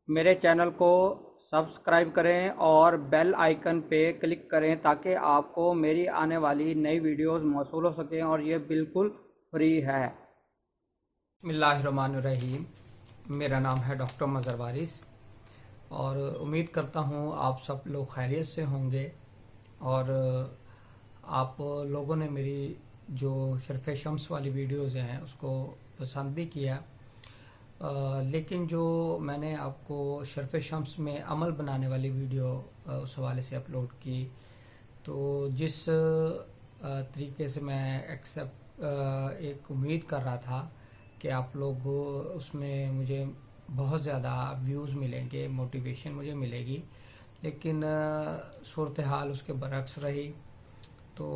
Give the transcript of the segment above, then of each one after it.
میرے چینل کو سبسکرائب کریں اور بیل آئیکن پہ کلک کریں تاکہ آپ کو میری آنے والی نئی ویڈیوز موصول ہو سکیں اور یہ بالکل فری ہے۔ بسم اللہ الرحمن الرحیم۔ میرا نام ہے ڈاکٹر مظہر وارث اور امید کرتا ہوں آپ سب لوگ خیریت سے ہوں گے اور آپ لوگوں نے میری جو شرف شمس والی ویڈیوز ہیں اس کو پسند بھی کیا، لیکن جو میں نے آپ کو شرف شمس میں عمل بنانے والی ویڈیو اس حوالے سے اپلوڈ کی، تو جس طریقے سے میں ایک امید کر رہا تھا کہ آپ لوگ اس میں مجھے بہت زیادہ ویوز ملیں گے، موٹیویشن مجھے ملے گی، لیکن صورتحال اس کے برعکس رہی۔ تو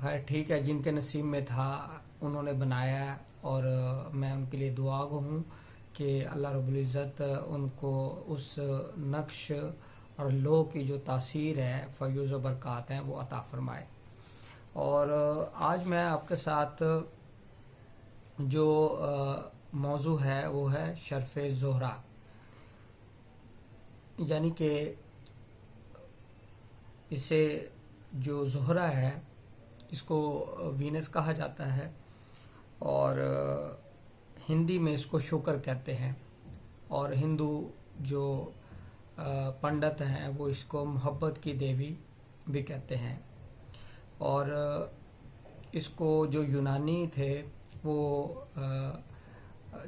خیر ٹھیک ہے، جن کے نصیب میں تھا انہوں نے بنایا اور میں ان کے لیے دعا گو ہوں کہ اللہ رب العزت ان کو اس نقش اور لو کی جو تاثیر ہے، فیوز و برکات ہیں، وہ عطا فرمائے۔ اور آج میں آپ کے ساتھ جو موضوع ہے وہ ہے شرف زہرہ، یعنی کہ اسے جو زہرہ ہے اس کو وینس کہا جاتا ہے اور ہندی میں اس کو شکر کہتے ہیں، اور ہندو جو پنڈت ہیں وہ اس کو محبت کی دیوی بھی کہتے ہیں، اور اس کو جو یونانی تھے وہ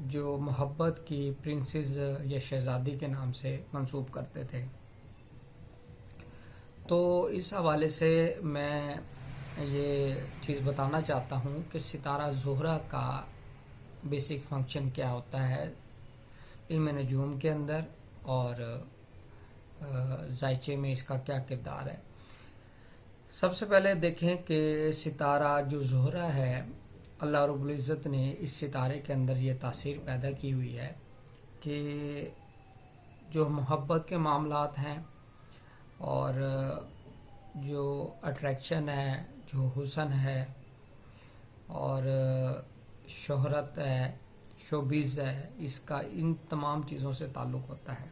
جو محبت کی پرنسز یا شہزادی کے نام سے منسوب کرتے تھے۔ تو اس حوالے سے میں یہ چیز بتانا چاہتا ہوں کہ ستارہ زہرہ کا بیسک فنکشن کیا ہوتا ہے علم نجوم کے اندر اور ذائچے میں اس کا کیا کردار ہے۔ سب سے پہلے دیکھیں کہ ستارہ جو زہرہ ہے، اللہ رب العزت نے اس ستارے کے اندر یہ تاثیر پیدا کی ہوئی ہے کہ جو محبت کے معاملات ہیں اور جو اٹریکشن ہے، جو حسن ہے اور شہرت ہے، شوبز ہے، اس کا ان تمام چیزوں سے تعلق ہوتا ہے۔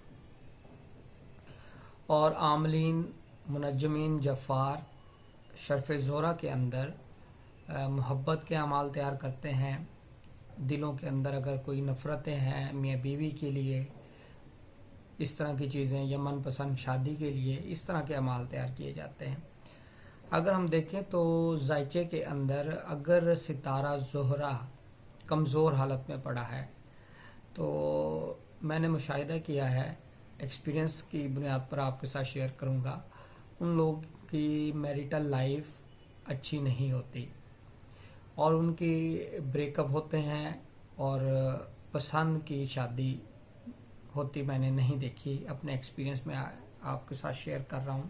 اور عاملین، منجمین، جفار شرف زہرہ کے اندر محبت کے اعمال تیار کرتے ہیں۔ دلوں کے اندر اگر کوئی نفرتیں ہیں میاں بیوی کے لیے، اس طرح کی چیزیں، یا من پسند شادی کے لیے اس طرح کے اعمال تیار کیے جاتے ہیں۔ اگر ہم دیکھیں تو ذائچے کے اندر اگر ستارہ زہرہ کمزور حالت میں پڑا ہے تو میں نے مشاہدہ کیا ہے، ایکسپیرینس کی بنیاد پر آپ کے ساتھ شیئر کروں گا، ان لوگوں کی میریٹل لائف اچھی نہیں ہوتی اور ان کی بریک اپ ہوتے ہیں اور پسند کی شادی ہوتی میں نے نہیں دیکھی، اپنے ایکسپیرینس میں آپ کے ساتھ شیئر کر رہا ہوں۔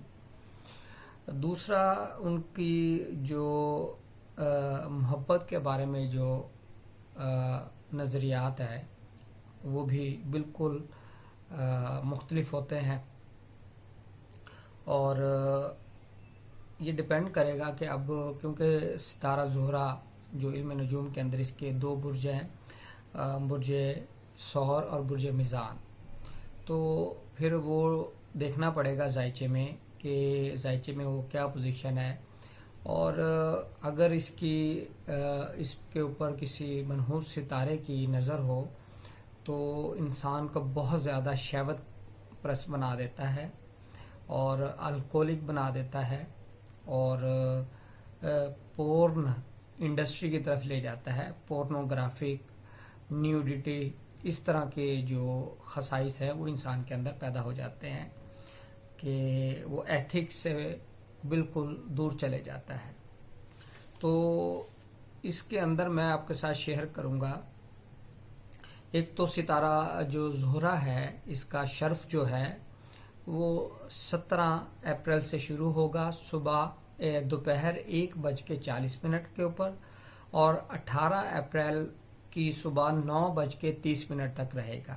دوسرا، ان کی جو محبت کے بارے میں جو نظریات ہے وہ بھی بالکل مختلف ہوتے ہیں، اور یہ ڈپینڈ کرے گا کہ اب کیونکہ ستارہ زہرہ جو علم نجوم کے اندر اس کے دو برج ہیں، برج ثور اور برج میزان، تو پھر وہ دیکھنا پڑے گا ذائچے میں کہ ذائچے میں وہ کیا پوزیشن ہے، اور اگر اس کے اوپر کسی منحوس ستارے کی نظر ہو تو انسان کو بہت زیادہ شہوت پرست بنا دیتا ہے اور الکولک بنا دیتا ہے اور پورن انڈسٹری کی طرف لے جاتا ہے، پورنوگرافک، نیوڈیٹی، اس طرح کے جو خصائص ہیں وہ انسان کے اندر پیدا ہو جاتے ہیں کہ وہ ایتھکس سے بالکل دور چلے جاتا ہے۔ تو اس کے اندر میں آپ کے ساتھ شیئر کروں گا، ایک تو ستارہ جو زہرہ ہے اس کا شرف جو ہے وہ 17 اپریل سے شروع ہوگا دوپہر 1:40 کے اوپر، اور 18 اپریل کی صبح 9:30 تک رہے گا۔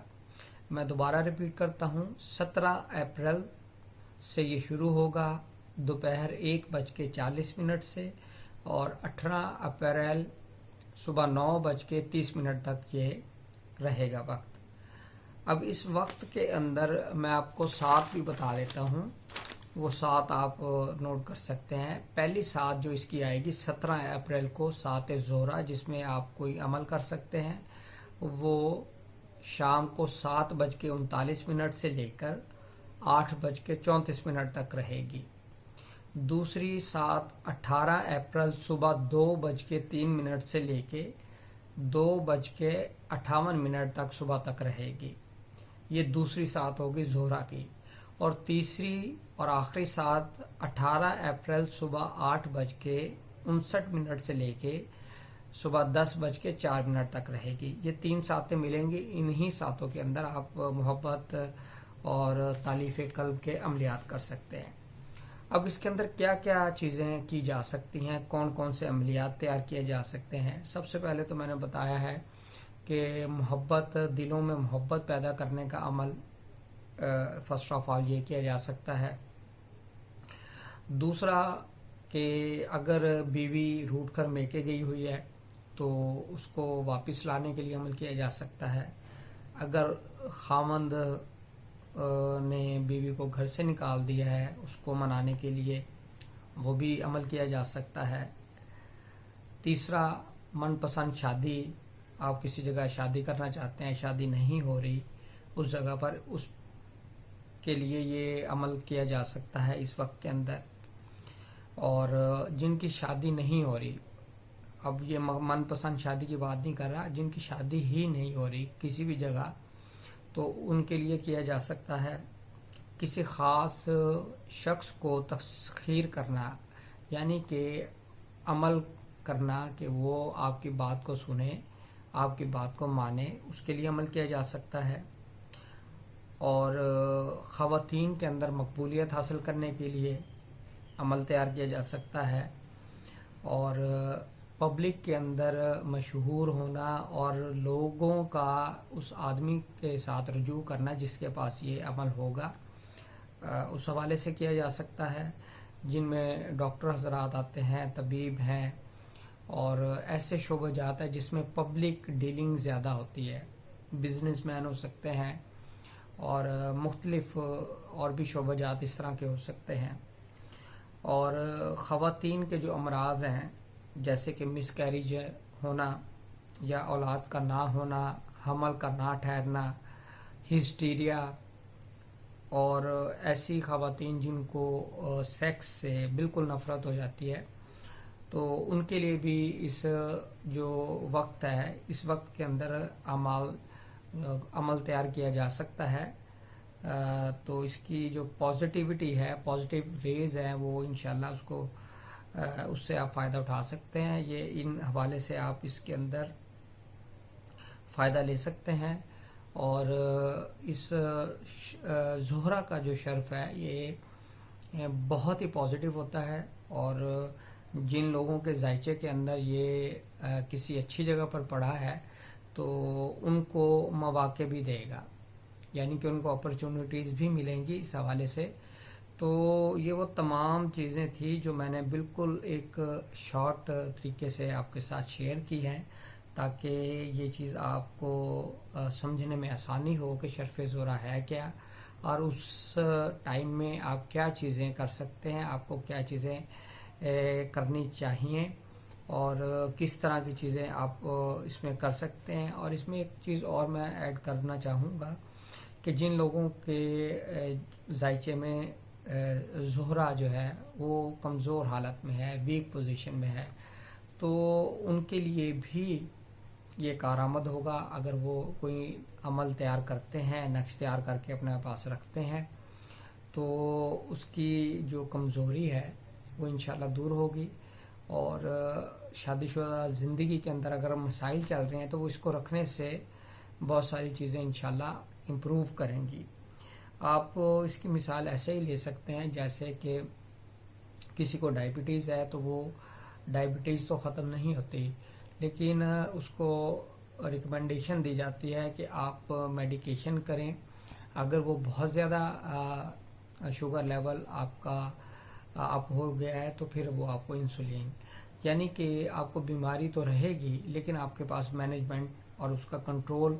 میں دوبارہ ریپیٹ کرتا ہوں، 17 اپریل سے یہ شروع ہوگا دوپہر 1:40 سے، اور 18 اپریل صبح 9:30 تک یہ رہے گا وقت۔ اب اس وقت کے اندر میں آپ کو سات بھی بتا دیتا ہوں، وہ سات آپ نوٹ کر سکتے ہیں۔ پہلی سات جو اس کی آئے گی 17 اپریل کو، سات زہرہ، جس میں آپ کوئی عمل کر سکتے ہیں، وہ شام کو 7:39 سے لے کر 8:34 تک رہے گی۔ دوسری سات 18 اپریل صبح 2:03 سے لے کے 2:58 تک صبح تک رہے گی۔ یہ دوسری سات ہوگی زہرہ کی۔ اور تیسری اور آخری سات 18 اپریل صبح 8:59 سے لے کے صبح 10:04 تک رہے گی۔ یہ 3 ساتیں ملیں گی۔ انہی ساتوں کے اندر آپ محبت اور تالیف قلب کے عملیات کر سکتے ہیں۔ اب اس کے اندر کیا کیا چیزیں کی جا سکتی ہیں، کون کون سے عملیات تیار کیے جا سکتے ہیں؟ سب سے پہلے تو میں نے بتایا ہے کہ محبت، دلوں میں محبت پیدا کرنے کا عمل فرسٹ آف آل یہ کیا جا سکتا ہے۔ دوسرا کہ اگر بیوی روٹھ کر میکے گئی ہوئی ہے تو اس کو واپس لانے کے لیے عمل کیا جا سکتا ہے۔ اگر خاوند نے بیوی کو گھر سے نکال دیا ہے، اس کو منانے کے لیے وہ بھی عمل کیا جا سکتا ہے۔ تیسرا، من پسند شادی، آپ کسی جگہ شادی کرنا چاہتے ہیں، شادی نہیں ہو رہی، اس جگہ پر اس کے لیے یہ عمل کیا جا سکتا ہے اس وقت کے اندر۔ اور جن کی شادی نہیں ہو رہی، اب یہ من پسند شادی کی بات نہیں کر رہا، جن کی شادی ہی نہیں ہو رہی کسی بھی جگہ، تو ان کے لیے کیا جا سکتا ہے کسی خاص شخص کو تسخیر کرنا، یعنی کہ عمل کرنا کہ وہ آپ کی بات کو سنے، آپ کی بات کو مانے، اس کے لیے عمل کیا جا سکتا ہے۔ اور خواتین کے اندر مقبولیت حاصل کرنے کے لیے عمل تیار کیا جا سکتا ہے۔ اور پبلک کے اندر مشہور ہونا اور لوگوں کا اس آدمی کے ساتھ رجوع کرنا جس کے پاس یہ عمل ہوگا، اس حوالے سے کیا جا سکتا ہے، جن میں ڈاکٹر حضرات آتے ہیں، طبیب ہیں، اور ایسے شعبہ جات ہیں جس میں پبلک ڈیلنگ زیادہ ہوتی ہے، بزنس مین ہو سکتے ہیں، اور مختلف اور بھی شعبہ جات اس طرح کے ہو سکتے ہیں۔ اور خواتین کے جو امراض ہیں، جیسے کہ مس کیریج ہونا یا اولاد کا نہ ہونا، حمل کا نہ ٹھہرنا، ہسٹیریا، اور ایسی خواتین جن کو سیکس سے بالکل نفرت ہو جاتی ہے، تو ان کے لیے بھی اس جو وقت ہے، اس وقت کے اندر عمل تیار کیا جا سکتا ہے۔ تو اس کی جو پازیٹیوٹی ہے، پازیٹیو ریز ہیں، وہ انشاءاللہ اس سے آپ فائدہ اٹھا سکتے ہیں۔ یہ ان حوالے سے آپ اس کے اندر فائدہ لے سکتے ہیں۔ اور اس زہرہ کا جو شرف ہے یہ بہت ہی پازیٹیو ہوتا ہے، اور جن لوگوں کے ذائچے کے اندر یہ کسی اچھی جگہ پر پڑا ہے تو ان کو مواقع بھی دے گا، یعنی کہ ان کو اپرچونٹیز بھی ملیں گی اس حوالے سے۔ تو یہ وہ تمام چیزیں تھیں جو میں نے بالکل ایک شارٹ طریقے سے آپ کے ساتھ شیئر کی ہیں، تاکہ یہ چیز آپ کو سمجھنے میں آسانی ہو کہ شرف زہرہ ہے کیا، اور اس ٹائم میں آپ کیا چیزیں کر سکتے ہیں، آپ کو کیا چیزیں کرنی چاہیے، اور کس طرح کی چیزیں آپ اس میں کر سکتے ہیں۔ اور اس میں ایک چیز اور میں ایڈ کرنا چاہوں گا کہ جن لوگوں کے ذائچے میں زہرہ جو ہے وہ کمزور حالت میں ہے، ویک پوزیشن میں ہے، تو ان کے لیے بھی یہ کارآمد ہوگا اگر وہ کوئی عمل تیار کرتے ہیں، نقش تیار کر کے اپنے پاس رکھتے ہیں، تو اس کی جو کمزوری ہے وہ انشاءاللہ دور ہوگی۔ اور شادی شدہ زندگی کے اندر اگر مسائل چل رہے ہیں تو وہ اس کو رکھنے سے بہت ساری چیزیں انشاءاللہ امپروو کریں گی۔ آپ اس کی مثال ایسے ہی لے سکتے ہیں جیسے کہ کسی کو ڈائبٹیز ہے تو وہ ڈائبٹیز تو ختم نہیں ہوتی، لیکن اس کو ریکمنڈیشن دی جاتی ہے کہ آپ میڈیکیشن کریں۔ اگر وہ بہت زیادہ شوگر لیول آپ کا اپ ہو گیا ہے تو پھر وہ آپ کو انسولین، یعنی کہ آپ کو بیماری تو رہے گی لیکن آپ کے پاس مینجمنٹ اور اس کا کنٹرول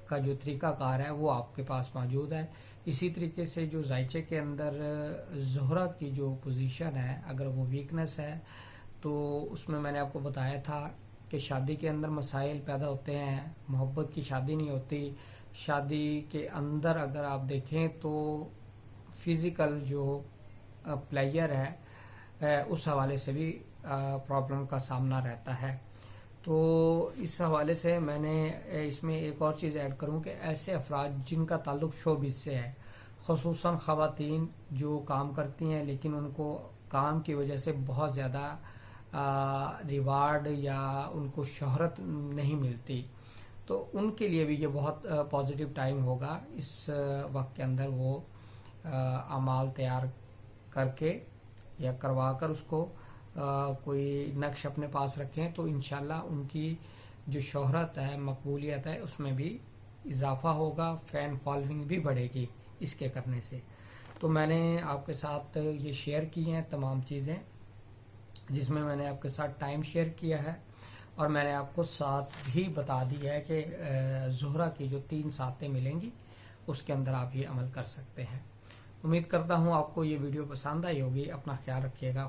کا جو طریقہ کار ہے وہ آپ کے پاس موجود ہے. اسی طریقے سے جو ذائچے کے اندر زہرہ کی جو پوزیشن ہے اگر وہ ویکنس ہے تو اس میں نے آپ کو بتایا تھا کہ شادی کے اندر مسائل پیدا ہوتے ہیں، محبت کی شادی نہیں ہوتی. شادی کے اندر اگر آپ دیکھیں تو فزیکل جو پلیئر ہے اس حوالے سے بھی پرابلم کا سامنا رہتا ہے. تو اس حوالے سے میں نے اس میں ایک اور چیز ایڈ کروں کہ ایسے افراد جن کا تعلق شوبز سے ہے، خصوصاً خواتین جو کام کرتی ہیں لیکن ان کو کام کی وجہ سے بہت زیادہ ریوارڈ یا ان کو شہرت نہیں ملتی، تو ان کے لیے بھی یہ بہت پازیٹیو ٹائم ہوگا. اس وقت کے اندر وہ اعمال تیار کر کے یا کروا کر اس کو کوئی نقش اپنے پاس رکھیں تو انشاءاللہ ان کی جو شہرت ہے، مقبولیت ہے، اس میں بھی اضافہ ہوگا، فین فالوئنگ بھی بڑھے گی اس کے کرنے سے. تو میں نے آپ کے ساتھ یہ شیئر کی ہیں تمام چیزیں، جس میں نے آپ کے ساتھ ٹائم شیئر کیا ہے اور میں نے آپ کو ساتھ بھی بتا دی ہے کہ زہرہ کی جو 3 ساتیں ملیں گی اس کے اندر آپ یہ عمل کر سکتے ہیں. امید کرتا ہوں آپ کو یہ ویڈیو پسند آئی ہوگی. اپنا خیال رکھیے گا.